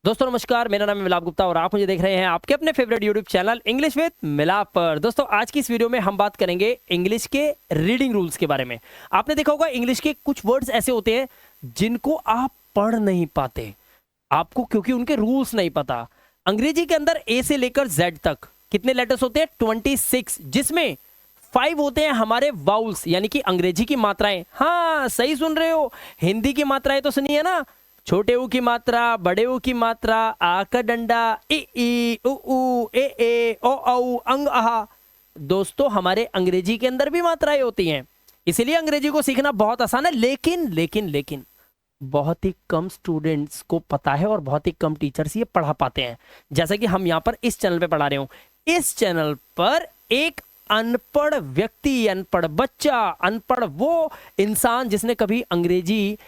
दोस्तों नमस्कार, मेरा नाम है मिलाप गुप्ता और आप मुझे देख रहे हैं आपके अपने favourite YouTube channel English with मिलाप पर। दोस्तों आज की इस वीडियो में हम बात करेंगे इंग्लिश के रीडिंग रूल्स के बारे में। आपने देखा होगा इंग्लिश के कुछ वर्ड्स ऐसे होते हैं जिनको आप पढ़ नहीं पाते आपको, क्योंकि उनके रूल्स नहीं पता। अंग्रेजी के अंदर ए से लेकर जेड तक कितने लेटर्स होते हैं? 26, जिसमें 5 होते हैं हमारे वाउल्स यानी कि अंग्रेजी की मात्राएं। हाँ सही सुन रहे हो, हिंदी की मात्राएं तो सुनिए ना। छोटे ऊ की मात्रा, बड़े ऊ की मात्रा, आ का डंडा, ई उ ए ओ औ अंग आहा। दोस्तों हमारे अंग्रेजी के अंदर भी मात्राएं होती हैं, इसीलिए अंग्रेजी को सीखना बहुत आसान है। लेकिन बहुत ही कम स्टूडेंट्स को पता है और बहुत ही कम टीचर्स ये पढ़ा पाते हैं। जैसा कि हम यहाँ पर इस चैनल पे पढ़ा रहे हूं। इस चैनल पर एक अनपढ़ व्यक्ति, अनपढ़ बच्चा, अनपढ़ वो इंसान जिसने कभी अंग्रेजी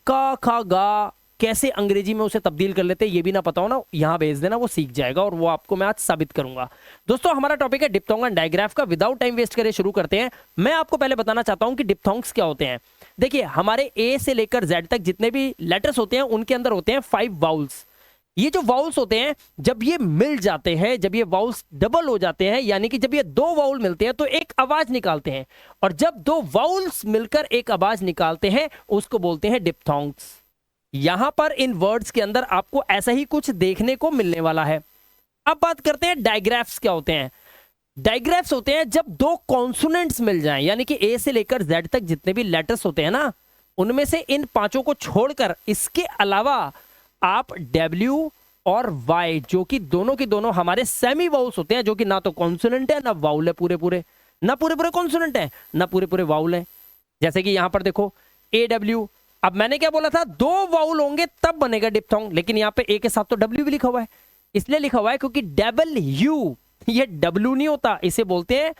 का खा गा कैसे अंग्रेजी में उसे तब्दील कर लेते ये भी ना पता हो ना, यहां भेज देना, वो सीख जाएगा और वो आपको मैं आज साबित करूंगा। दोस्तों हमारा टॉपिक है डिप्थोंग एंड डायग्राफ का। विदाउट टाइम वेस्ट करे शुरू करते हैं। मैं आपको पहले बताना चाहता हूं कि डिप्थोंग्स क्या होते हैं। देखिए हमारे ए से लेकर जेड तक जितने भी लेटर्स होते हैं उनके अंदर होते हैं 5 वाउल्स। ये जो वाउल्स होते हैं जब ये मिल जाते हैं, जब ये वाउल्स डबल हो जाते हैं, यानी कि जब ये 2 वाउल मिलते हैं तो एक आवाज निकालते हैं, और जब 2 वाउल्स मिलकर एक आवाज निकालते हैं उसको बोलते हैं डिप्थोंग्स। यहां पर इन वर्ड्स के अंदर आपको ऐसा ही कुछ देखने को मिलने वाला है। अब बात करते हैं डायग्राफ्स क्या होते हैं। डायग्राफ्स होते हैं जब 2 कॉन्सोनेंट्स मिल जाएं, यानी कि ए से लेकर जेड तक जितने भी लेटर्स होते हैं ना, उनमें से इन 5 को छोड़कर इसके अलावा आप W और Y, जो कि दोनों की दोनों हमारे सेमी वाउल्स होते हैं, जो कि ना तो कॉन्सोनेंट है ना वाउल है पूरे पूरे, ना पूरे पूरे कॉन्सोनेंट है ना पूरे पूरे वाउल है। जैसे कि यहां पर देखो AW। अब मैंने क्या बोला था, 2 वाउल होंगे तब बनेगा डिप्थोंग, लेकिन यहाँ पे ए के साथ तो W भी लिखा हुआ है। इसलिए लिखा हुआ है क्योंकि डबल यू, ये W नहीं होता, इसे बोलते हैं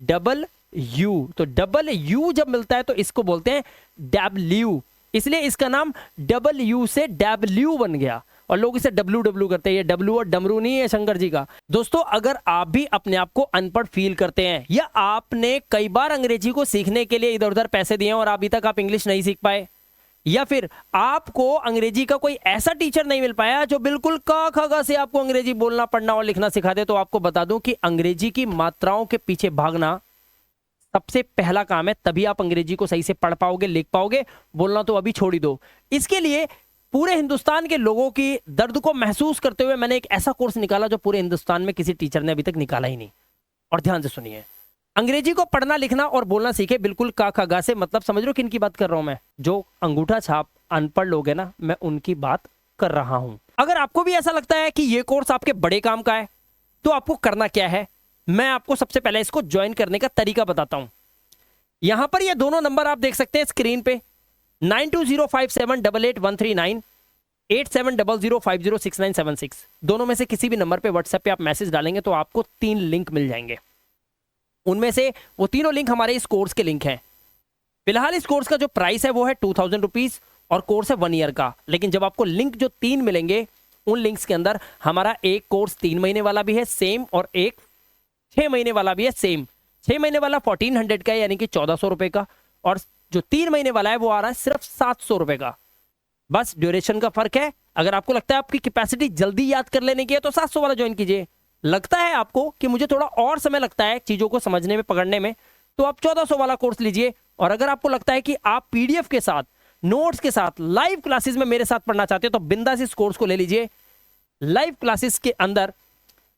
डबल यू। तो डबल यू जब मिलता है तो इसको बोलते हैं W, इसलिए इसका नाम डबल यू से डब्ल्यू बन गया, और लोग इसे डब्ल्यू डब्ल्यू करते हैं। ये डब्ल्यू और डमरू नहीं है शंकर जी का। दोस्तों अगर आप भी अपने आप को अनपढ़ फील करते हैं, या आपने कई बार अंग्रेजी को सीखने के लिए इधर उधर पैसे दिए और अभी तक आप इंग्लिश नहीं सीख पाए, या फिर आपको अंग्रेजी का कोई ऐसा टीचर नहीं मिल पाया जो बिल्कुल क ख ग से आपको अंग्रेजी बोलना पढ़ना और लिखना सिखा दे, तो आपको बता दूं कि अंग्रेजी की मात्राओं के पीछे भागना सबसे पहला काम है। तभी आप अंग्रेजी को सही से पढ़ पाओगे, लिख पाओगे। बोलना तो अभी छोड़ ही दो। इसके लिए पूरे हिंदुस्तान के लोगों की दर्द को महसूस करते हुए मैंने एक ऐसा कोर्स निकाला जो पूरे हिंदुस्तान में किसी टीचर ने अभी तक निकाला ही नहीं। और ध्यान से सुनिए, अंग्रेजी को पढ़ना लिखना और बोलना सीखे बिल्कुल का खा गा से। मतलब समझ रहे हो किन की बात कर रहा हूं मैं? जो अंगूठा छाप अनपढ़ लोग हैं ना, मैं उनकी बात कर रहा हूं। अगर आपको भी ऐसा लगता है कि ये कोर्स आपके बड़े काम का है, तो आपको करना क्या है, मैं आपको सबसे पहले इसको ज्वाइन करने का तरीका बताता हूं। यहां पर ये दोनों नंबर आप देख सकते हैं स्क्रीन पे, 9205788139, 8700506976। दोनों में से किसी भी नंबर पे व्हाट्सएप पे आप मैसेज डालेंगे तो आपको 3 लिंक मिल जाएंगे। उनमें से वो तीनों लिंक हमारे इस कोर्स के लिंक हैं। फिलहाल इस कोर्स का जो प्राइस है वो है 2000 रुपीज, और कोर्स है 1 ईयर का। लेकिन जब आपको लिंक जो 3 मिलेंगे, उन लिंक्स के अंदर हमारा एक कोर्स 3 महीने वाला भी है सेम, और एक 6 महीने वाला भी है सेम। 6 महीने वाला 1400 का है, यानी कि 1400 रुपए का, और जो 3 महीने वाला है वो आ रहा है सिर्फ 700 रुपए का। बस ड्यूरेशन का फर्क है। अगर आपको लगता है आपकी कैपेसिटी जल्दी याद कर लेने की है तो 700 वाला ज्वाइन कीजिए। लगता है आपको कि मुझे थोड़ा और समय लगता है चीजों को समझने में, पकड़ने में, तो आप 1400 वाला कोर्स लीजिए। और अगर आपको लगता है कि आप PDF के साथ, नोट्स के साथ, लाइव क्लासेस में मेरे साथ पढ़ना चाहते हो तो बिंदास इस कोर्स को ले लीजिए। लाइव क्लासेस के अंदर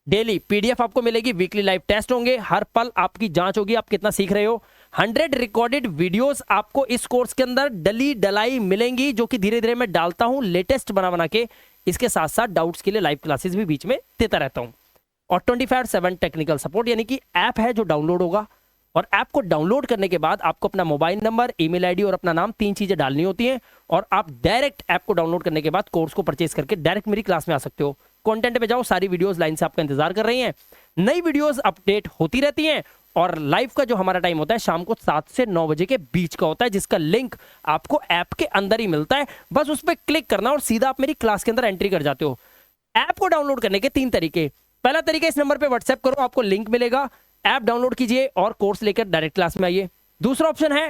डेली PDF आपको मिलेगी, वीकली लाइव टेस्ट होंगे, हर पल आपकी जांच होगी आप कितना सीख रहे हो। 100 रिकॉर्डेड वीडियोस आपको इस कोर्स के अंदर डली डलाई मिलेंगी, जो कि धीरे धीरे मैं डालता हूं लेटेस्ट बना बना के। इसके साथ साथ डाउट्स के लिए लाइव क्लासेस भी बीच में देता रहता हूं, और 24/7 टेक्निकल सपोर्ट, यानी कि ऐप है जो डाउनलोड होगा। और ऐप को डाउनलोड करने के बाद आपको अपना मोबाइल नंबर, ईमेल आईडी और अपना नाम, 3 चीजें डालनी होती हैं, और आप डायरेक्ट ऐप को डाउनलोड करने के बाद कोर्स को परचेज करके डायरेक्ट मेरी क्लास में आ सकते हो। कंटेंट पे जाओ, सारी वीडियोस लाइन से आपका इंतजार कर रही हैं। नई वीडियोस अपडेट होती रहती हैं, और लाइव का जो हमारा टाइम होता है शाम को 7 से 9 बजे के बीच का होता है, जिसका लिंक आपको ऐप के अंदर ही मिलता है। बस उस पर क्लिक करना और सीधा आप मेरी क्लास के अंदर एंट्री कर जाते हो। ऐप को डाउनलोड करने के 3 तरीके। पहला तरीका, इस नंबर पे व्हाट्सएप करो, आपको लिंक मिलेगा, ऐप डाउनलोड कीजिए और कोर्स लेकर डायरेक्ट क्लास में आइए। दूसरा ऑप्शन है,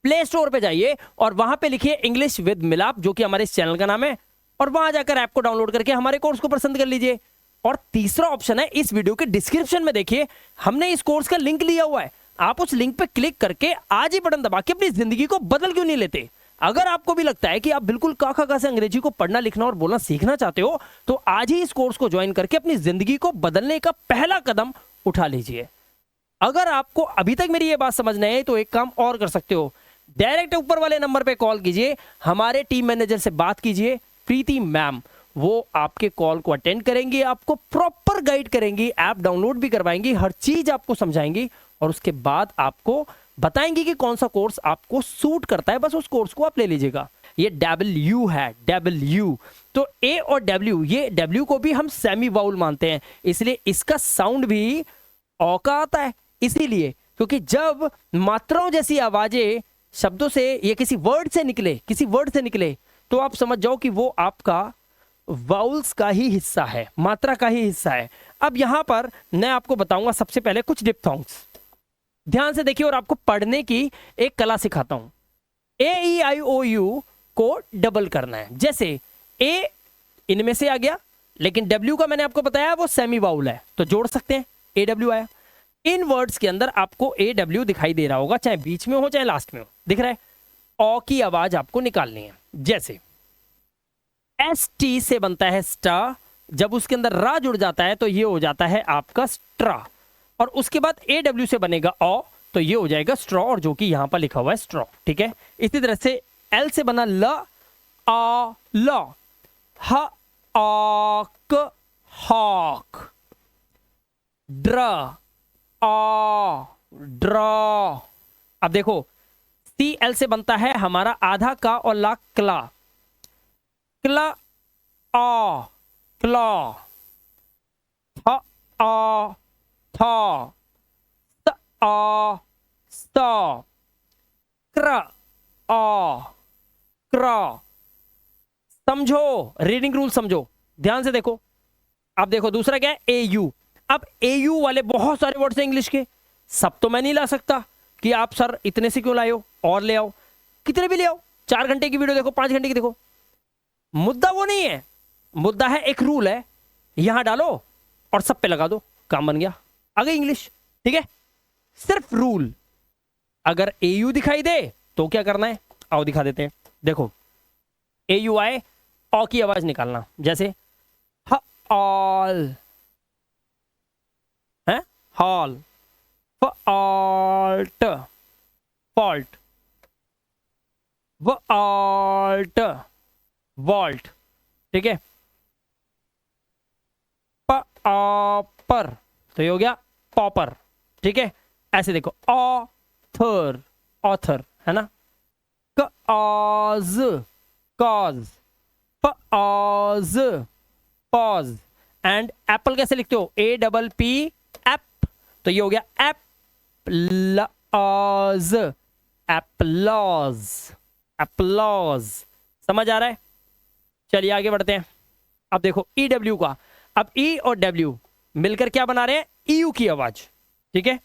प्ले स्टोर पे जाइए और वहां पे लिखिए इंग्लिश विद मिलाप, जो कि हमारे इस चैनल का नाम है। और वहां जाकर ऐप को डाउनलोड करके हमारे कोर्स को पसंद कर लीजिए। और तीसरा ऑप्शन है, इस वीडियो के डिस्क्रिप्शन में देखिए, हमने इस कोर्स का लिंक लिया हुआ है। आप उस लिंक पे क्लिक करके आज ही बटन दबा के अपनी जिंदगी को बदल क्यों नहीं लेते। अगर आपको भी लगता है कि आप बिल्कुल क ख ग से अंग्रेजी को पढ़ना लिखना और बोलना सीखना चाहते हो, तो आज ही इस कोर्स को ज्वाइन करके अपनी जिंदगी को बदलने का पहला कदम उठा लीजिए। अगर आपको अभी तक मेरी ये बात समझ नहीं आई तो एक काम और कर सकते हो, डायरेक्ट ऊपर वाले नंबर पे कॉल कीजिए, हमारे टीम मैनेजर से बात कीजिए, प्रीति मैम, वो आपके कॉल को अटेंड करेंगी, आपको प्रॉपर गाइड करेंगी, ऐप डाउनलोड भी करवाएंगी, हर चीज आपको समझाएंगी और उसके बाद आपको बताएंगी कि कौन सा कोर्स आपको सूट करता है। बस उस कोर्स को आप ले लीजिएगा। ये W है, W। तो A और W, ये W को भी हम सेमी वाउल मानते हैं, इसलिए इसका साउंड भी औ का आता है। इसीलिए क्योंकि जब मात्राओं जैसी आवाजें शब्दों से या किसी वर्ड से निकले, तो आप समझ जाओ कि वो आपका वाउल्स का ही हिस्सा है, मात्रा का ही हिस्सा है। अब यहां पर मैं आपको बताऊंगा सबसे पहले कुछ डिप्थोंग्स, ध्यान से देखिए और आपको पढ़ने की एक कला सिखाता हूं। A-E-I-O-U को डबल करना है। जैसे A इनमें से आ गया, लेकिन W का मैंने आपको बताया वो सेमी वाउल है, तो जोड़ सकते हैं, AW आया। इन वर्ड्स के अंदर आपको AW दिखाई दे रहा होगा, चाहे बीच में हो चाहे लास्ट में हो, दिख रहा है। ओ की आवाज आपको निकालनी है। जैसे ST से बनता है स्टा, जब उसके अंदर रा जुड़ जाता है तो ये हो जाता है आपका स्ट्रा, और उसके बाद AW से बनेगा ओ, तो ये हो जाएगा स्ट्रॉ, और जो कि यहां पर लिखा हुआ है स्ट्रॉ। ठीक है, इसी तरह से L से बना ल, आ ल, ह आक हॉक, ड्र आ ड्रॉ। अब देखो CL से बनता है हमारा आधा का और ला क्ला, क्ला आ क्ला, थ आ था, स आ सा, क्र आ क्रा। समझो, रीडिंग रूल समझो, ध्यान से देखो। अब देखो दूसरा क्या है, AU। अब AU वाले बहुत सारे वर्ड्स हैं इंग्लिश के, सब तो मैं नहीं ला सकता कि आप सर इतने से क्यों लाए हो, और ले आओ, कितने भी ले आओ, 4 घंटे की वीडियो देखो, 5 घंटे की देखो। मुद्दा वो नहीं है, मुद्दा है एक रूल है, यहां डालो और सब पे लगा दो, काम बन गया, आ गई इंग्लिश। ठीक है, सिर्फ रूल। अगर AU दिखाई दे तो क्या करना है, आओ दिखा देते हैं। देखो AU आए, ओ की आवाज निकालना, जैसे ह ऑल है, hall, fault fault, vault vault. ठीक है, पर, तो ये हो गया पॉपर। ठीक है, ऐसे देखो, ऑथर ऑथर है ना, cause cause, pause pause. And Apple कैसे लिखते हो, APP एप, तो ये हो गया एप्लॉज एप्लॉज एप्लॉज। समझ आ रहा है, चलिए आगे बढ़ते हैं। अब देखो EW का, अब E और W मिलकर क्या बना रहे हैं, EU की आवाज। ठीक है,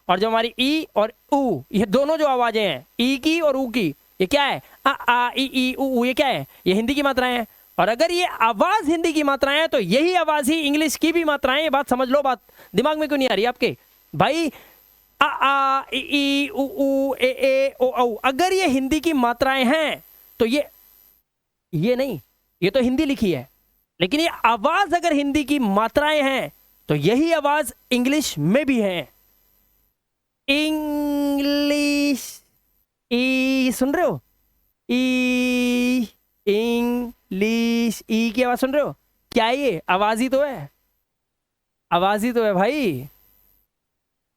और जो हमारी E और U, ये दोनों जो आवाजें हैं E की और U की, ये क्या है, आ ई ई उ, ये क्या है, ये हिंदी की मात्राएं हैं। और अगर ये आवाज हिंदी की मात्राएं हैं तो यही आवाज ही इंग्लिश की भी मात्राएं। ये बात समझ लो, बात दिमाग में क्यों नहीं आ रही आपके भाई। आ ई ई उ ए ओ औ, अगर ये हिंदी की मात्राएं हैं तो ये नहीं, ये तो हिंदी लिखी है, लेकिन ये आवाज अगर हिंदी की मात्राएं हैं तो यही आवाज इंग्लिश में भी है। इंग्लिश, ई सुन रहे हो, ई इंग्लिश, ई की आवाज सुन रहे हो, क्या है ये, आवाज ही तो है, आवाज ही तो है भाई,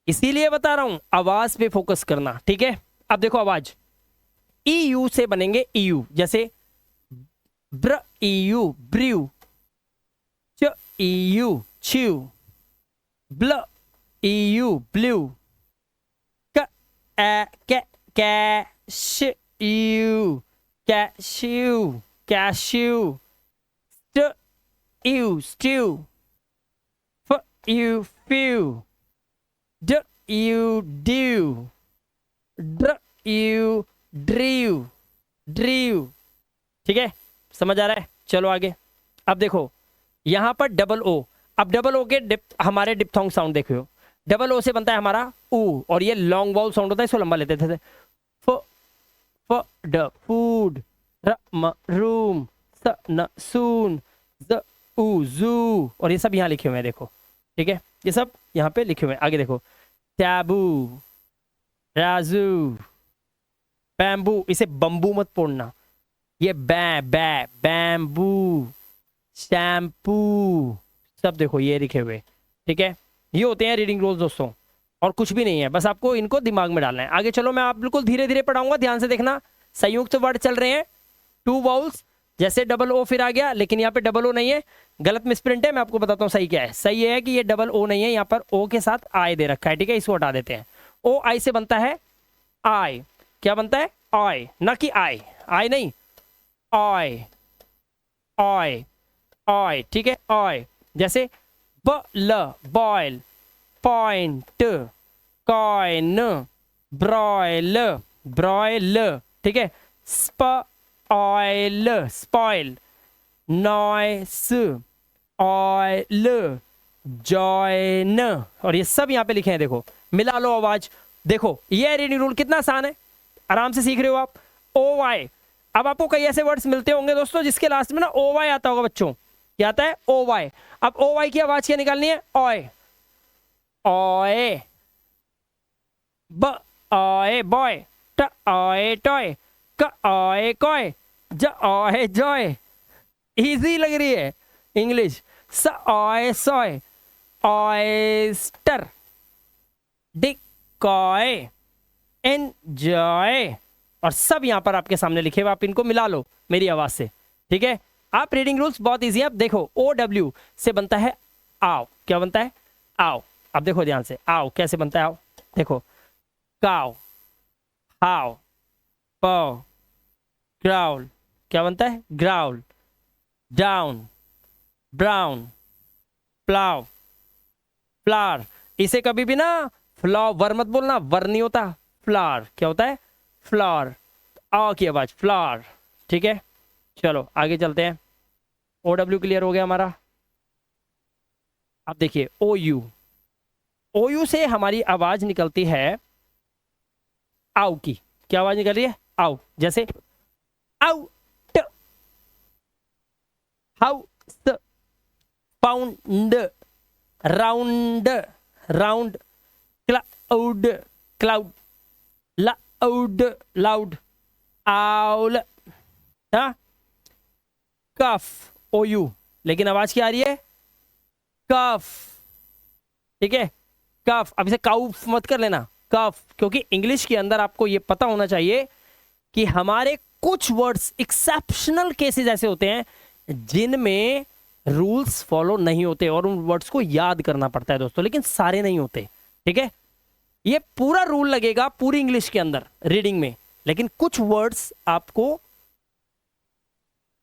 इसीलिए बता रहा हूं आवाज पे फोकस करना। ठीक है, अब देखो आवाज EU से बनेंगे EU, जैसे ब्र EU ब्रू, च EU च्यू, ब्ल EU ब्लू, क कैश यू कैश्यू कैश्यू, स्ट यू स्ट्यू, फ यू फ्यू, ड यू ड्यू, ड्र यू ड्रीव ड्रीव। ठीक है, समझ आ रहा है, चलो आगे। अब देखो यहाँ पर डबल ओ, अब डबल ओ के हमारे डिप्थोंग साउंड देखो, डबल ओ से बनता है हमारा ऊ, और ये लॉन्ग वाउल साउंड होता है, इसको लंबा लेते थे। फ फ ड फूड, र म रूम, स न सून, ज ऊ जू, और ये सब यहाँ लिखे हुए हैं देखो, ठीक है, ये सब यहाँ पे लिखे हुए हैं। आगे देखो टैबू, राजू, बैम्बू, इसे बम्बू मत पढ़ना, ये बैम्बू, शैम्पू, सब देखो ये लिखे हुए, ठीक है। ये होते हैं रीडिंग रूल्स दोस्तों, और कुछ भी नहीं है, बस आपको इनको दिमाग में डालना है। आगे चलो, मैं आप बिल्कुल धीरे धीरे पढ़ाऊंगा, ध्यान से देखना। संयुक्त वर्ड चल रहे हैं, 2 वाउल्स, जैसे डबल ओ फिर आ गया, लेकिन यहाँ पे डबल ओ नहीं है, गलत मिसप्रिंट है। मैं आपको बताता हूँ सही क्या है। सही है कि ये डबल ओ नहीं है, यहाँ पर ओ के साथ आई दे रखा है, ठीक है, इसको हटा देते हैं। ओ आई से बनता है आई, क्या बनता है आई, ना कि आई, आई नहीं, आई, आई, आई, ठीक है, आई। जैसे बल, boil, point, coin, broil, broil, ठीक है, oil, spoil, noise, oil, join, और ये सब यहाँ पे लिखे हैं देखो, मिला लो आवाज। देखो ये रीडिंग रूल कितना आसान है, आराम से सीख रहे हो आप। ओ वाई, अब आपको कई ऐसे वर्ड्स मिलते होंगे दोस्तों जिसके लास्ट में ना ओ वाई आता होगा बच्चों, क्या आता है ओ वाई। अब ओ वाई की आवाज क्या निकालनी है, ओए, ओए, ब ओए बॉय, ट ओए टॉय, क ओए कॉय, ज ओए जॉय। इजी लग रही है इंग्लिश। स ओए सॉय, ऑयस्टर, डिकॉय, एंजॉय, और सब यहां पर आपके सामने लिखे हुए, आप इनको मिला लो मेरी आवाज से, ठीक है। आप रीडिंग रूल्स बहुत इजी है। अब देखो ओ डब्ल्यू से बनता है आओ, क्या बनता है आओ। अब देखो ध्यान से, आओ कैसे बनता है आओ, देखो काउ, हाउ, पाउ, ग्राउल, क्या बनता है growl, down, brown, plough, flower. इसे कभी भी ना फ्लावर मत बोलना, वर नहीं होता, फ्लावर, क्या होता है फ्लावर, आ की आवाज फ्लावर, ठीक है। चलो आगे चलते हैं। ओ डब्ल्यू क्लियर हो गया हमारा। अब देखिए ओ यू, ओ यू से हमारी आवाज निकलती है आउ की, क्या आवाज निकल रही है आउ। जैसे out, house, pound, round, round, cloud, cloud, loud, loud, owl, हाँ, कफ, ओ यू, लेकिन आवाज क्या आ रही है कफ, ठीक है, कफ। अब इसे काउफ मत कर लेना, कफ, क्योंकि इंग्लिश के अंदर आपको ये पता होना चाहिए कि हमारे कुछ वर्ड्स एक्सेप्शनल केसेस ऐसे होते हैं जिनमें रूल्स फॉलो नहीं होते और उन वर्ड्स को याद करना पड़ता है दोस्तों, लेकिन सारे नहीं होते, ठीक है। ये पूरा रूल लगेगा पूरी इंग्लिश के अंदर रीडिंग में, लेकिन कुछ वर्ड्स आपको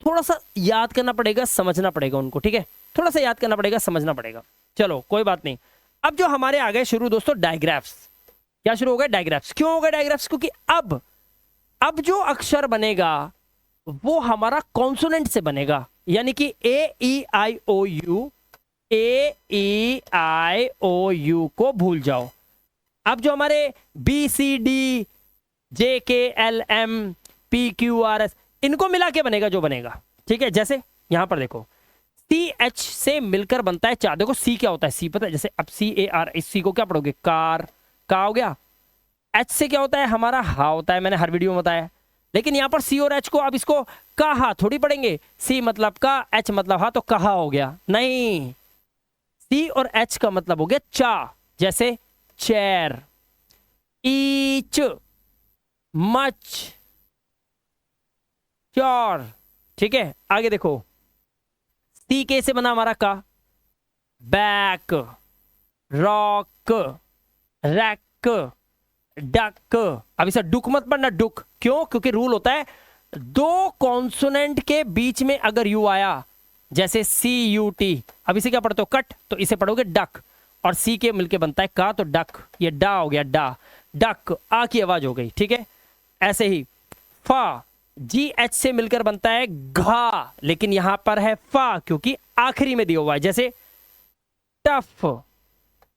थोड़ा सा याद करना पड़ेगा, समझना पड़ेगा उनको, ठीक है, थोड़ा सा याद करना पड़ेगा, समझना पड़ेगा। चलो कोई बात नहीं। अब जो हमारे आ गए शुरू दोस्तों डायग्राफ्स, क्या शुरू हो गए डायग्राफ्स। क्यों हो गए डायग्राफ्स, क्योंकि अब जो अक्षर बनेगा वो हमारा कॉन्सोनेंट से बनेगा, यानी कि ए ई आई ओ you, A E I O you को भूल जाओ। अब जो हमारे B C D J K L M P Q R S, इनको मिला के बनेगा जो बनेगा, ठीक है। जैसे यहां पर देखो सी एच से मिलकर बनता है चार। देखो सी क्या होता है, सी पता है, जैसे अब सी ए आर, इस सी को क्या पढ़ोगे कार, का हो गया। एच से क्या होता है हमारा हा होता है, मैंने हर वीडियो में बताया। लेकिन यहां पर सी और एच को अब इसको कहा थोड़ी पढ़ेंगे, सी मतलब का, एच मतलब हा, तो कहा हो गया नहीं, सी और एच का मतलब हो गया चा। जैसे चेयर, ईच, मच, श्योर, ठीक है। आगे देखो सी के से बना हमारा का, बैक, रॉक, रैक, डक। अब इसे डुक मत पढ़ना, डुक, क्यों, क्योंकि रूल होता है दो कॉन्सोनेंट के बीच में अगर यू आया, जैसे सी यू टी, अब इसे क्या पढ़ते हो कट, तो इसे पढ़ोगे डक, और सी के मिलके बनता है का, तो डक, ये डा हो गया डा, डक, आ की आवाज हो गई, ठीक है। ऐसे ही फा, GH से मिलकर बनता है घा, लेकिन यहां पर है फा क्योंकि आखिरी में दिया हुआ है। जैसे टफ,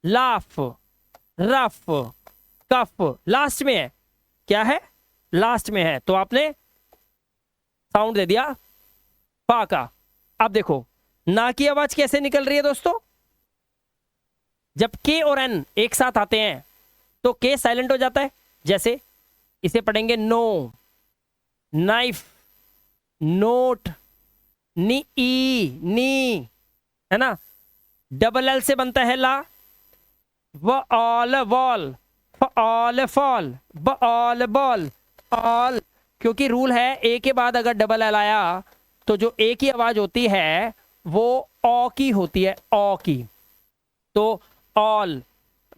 लाफ, रफ, कफ, लास्ट में है। क्या है? लास्ट में है, तो आपने साउंड दे दिया फा का। अब देखो ना की आवाज कैसे निकल रही है दोस्तों, जब के और एन एक साथ आते हैं तो के साइलेंट हो जाता है। जैसे इसे पढ़ेंगे नो, नाइफ, नोट, नी, नी, है ना। डबल एल से बनता है ला, व ऑल वॉल, फ ऑल फॉल, ब ऑल बॉल, ऑल। क्योंकि रूल है ए के बाद अगर डबल एल आया तो जो ए की आवाज होती है वो ओ की होती है, ओ की। तो ऑल,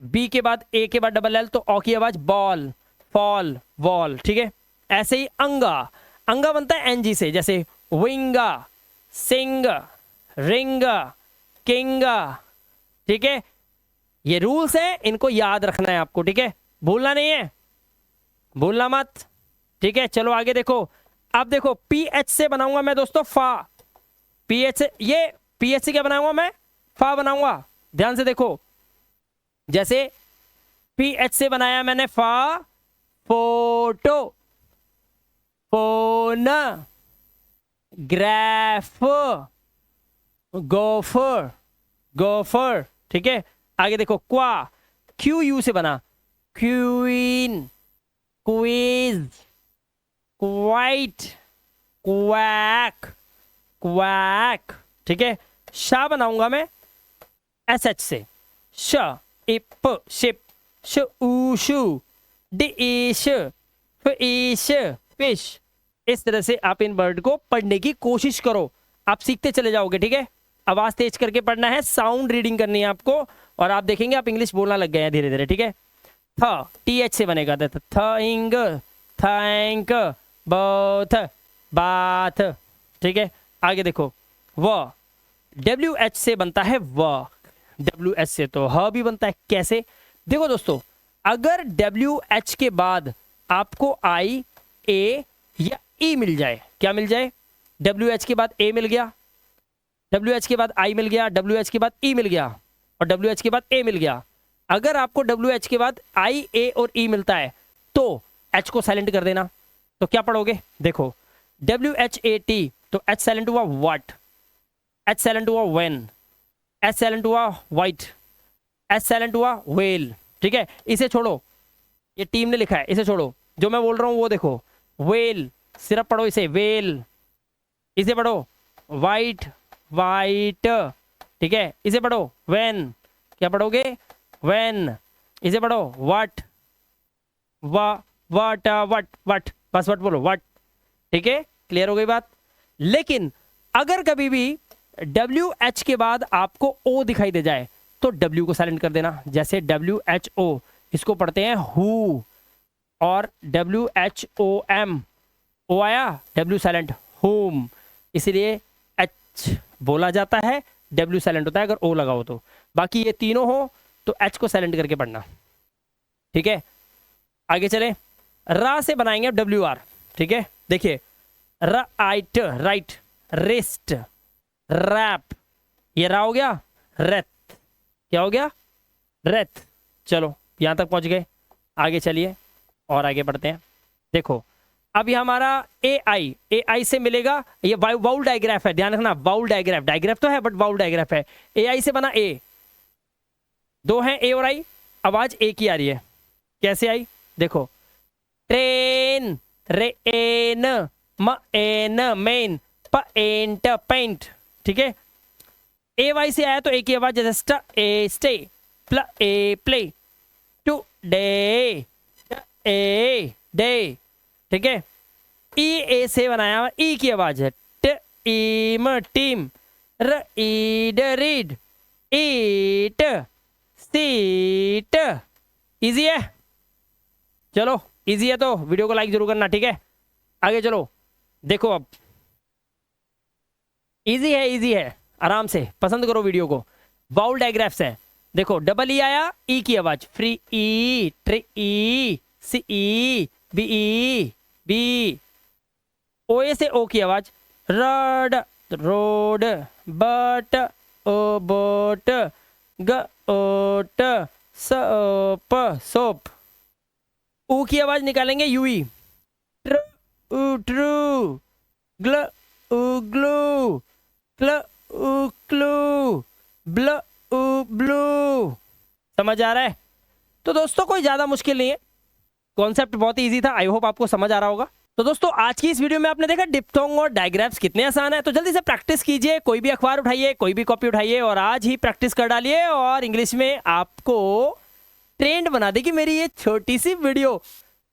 बी के बाद ए के बाद डबल एल तो ओ की आवाज बॉल, फॉल, वॉल। ठीक है। ऐसे ही अंगा, अंगा बनता है एनजी से। जैसे विंगा, सिंग, रिंगा, किंगा। ठीक है, ये रूल्स है, इनको याद रखना है आपको। ठीक है, भूलना नहीं है, भूलना मत। ठीक है, चलो आगे देखो। अब देखो पीएच से बनाऊंगा मैं दोस्तों फा, पीएच से, ये पीएच से क्या बनाऊंगा मैं? फा बनाऊंगा। ध्यान से देखो, जैसे पीएच से बनाया मैंने फा, photo, phone, graph, gopher, gopher. ठीक है, आगे देखो क्वा, क्यू यू से बना, queen, quiz, quite, quack, quack. ठीक है, शा बनाऊंगा मैं एस एच से, श, इप, शिप, श, ऊ, शू, डिश, फिश, फिश। इस तरह से आप इन वर्ड को पढ़ने की कोशिश करो, आप सीखते चले जाओगे। ठीक है, आवाज तेज करके पढ़ना है, साउंड रीडिंग करनी है आपको, और आप देखेंगे आप इंग्लिश बोलना लग गए हैं धीरे धीरे। ठीक है, थ, टीएच से बनेगा, थिंग, थैंक, बोथ, बाथ। ठीक है, आगे देखो व, डब्ल्यू एच से बनता है व, डब्ल्यू एच से तो ह भी बनता है। कैसे? देखो दोस्तों, अगर डब्ल्यू एच के बाद आपको आई, ए या ई मिल जाए, क्या मिल जाए? डब्ल्यू एच के बाद ए मिल गया, डब्ल्यू एच के बाद आई मिल गया, डब्ल्यू एच के बाद ई मिल गया, और डब्ल्यू एच के बाद ए मिल गया। अगर आपको डब्ल्यू एच के बाद आई, ए और ई मिलता है तो एच को साइलेंट कर देना। तो क्या पढ़ोगे? देखो डब्ल्यू एच ए टी, तो एच साइलेंट हुआ व्हाट, एच साइलेंट हुआ व्हेन, एच साइलेंट हुआ व्हाइट, एच साइलेंट हुआ वेल। ठीक है, इसे छोड़ो, ये टीम ने लिखा है, इसे छोड़ो, जो मैं बोल रहा हूं वो देखो, वेल सिर्फ पढ़ो इसे, वेल। इसे पढ़ो वाइट, वाइट। ठीक है, इसे पढ़ो व्हेन, क्या पढ़ोगे? व्हेन। इसे पढ़ो व्हाट, व्हाट, व्हाट, व्हाट, बस व्हाट बोलो, व्हाट। ठीक है, क्लियर हो गई बात। लेकिन अगर कभी भी डब्ल्यू एच के बाद आपको ओ दिखाई दे जाए तो डब्ल्यू को साइलेंट कर देना। जैसे डब्ल्यू एच ओ, इसको पढ़ते हैं हु, और डब्ल्यू एच ओ एम, ओ आया, डब्ल्यू साइलेंट, होम। इसलिए एच बोला जाता है, डब्ल्यू साइलेंट होता है अगर ओ लगा हो तो। बाकी ये तीनों हो तो एच को साइलेंट करके पढ़ना। ठीक है, आगे चले। रा से बनाएंगे अब डब्ल्यू आर। ठीक है, देखिए राइट, राइट, रेस्ट, रैप, ये रा हो गया, रेत, क्या हो गया? रेत। चलो यहां तक पहुंच गए, आगे चलिए और आगे बढ़ते हैं। देखो अब ये हमारा ए आई से मिलेगा, ये वाउल डायग्राफ है, ध्यान रखना, वाउल डायग्राफ, डायग्राफ तो है बट वाउल डायग्राफ है। ए आई से बना ए, दो हैं ए और आई, आवाज ए की आ रही है। कैसे आई? देखो ट्रेन, रेन, म एन, मेन, प एंट, पेंट। ठीक है, ए वाई से आया तो ए की आवाज, जैसे स्ट a stay, pl a play, to day, a day. ठीक है, ई ए से बनाया, ई की आवाज है, ट ईम, टीम, र ईड, रीड, ईट, सीट। इजी है? चलो इजी है तो वीडियो को लाइक जरूर करना। ठीक है, आगे चलो। देखो अब इजी है, इजी है, आराम से पसंद करो वीडियो को। बाउल डायग्राफ्स है, देखो डबल ई आया, ई की आवाज, free E, tree E, see E, bee E, bee, O A से ओ की आवाज, रड road, but O boat, goat, soap soap. ऊ की आवाज निकालेंगे यूई, ट्र उ ट्रू, ग्ल उ ग्लू, क्ल उ क्लू, ब्ल उ ब्लू। समझ आ रहा है? तो दोस्तों कोई ज्यादा मुश्किल नहीं है, कॉन्सेप्ट बहुत ही इजी था। आई होप आपको समझ आ रहा होगा। तो दोस्तों आज की इस वीडियो में आपने देखा डिप्थोंग और डायग्राफ्स कितने आसान है। तो जल्दी से प्रैक्टिस कीजिए, कोई भी अखबार उठाइए, कोई भी कॉपी उठाइए और आज ही प्रैक्टिस कर डालिए और इंग्लिश में आपको ट्रेंड बना देगी मेरी ये छोटी सी वीडियो।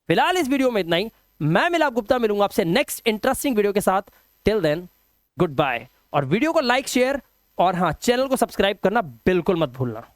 फिलहाल इस वीडियो में इतना ही। मैं मिलाप गुप्ता मिलूंगा आपसे नेक्स्ट इंटरेस्टिंग वीडियो के साथ। Till then goodbye. और वीडियो को लाइक शेयर और हाँ चैनल को सब्सक्राइब करना बिल्कुल मत भूलना।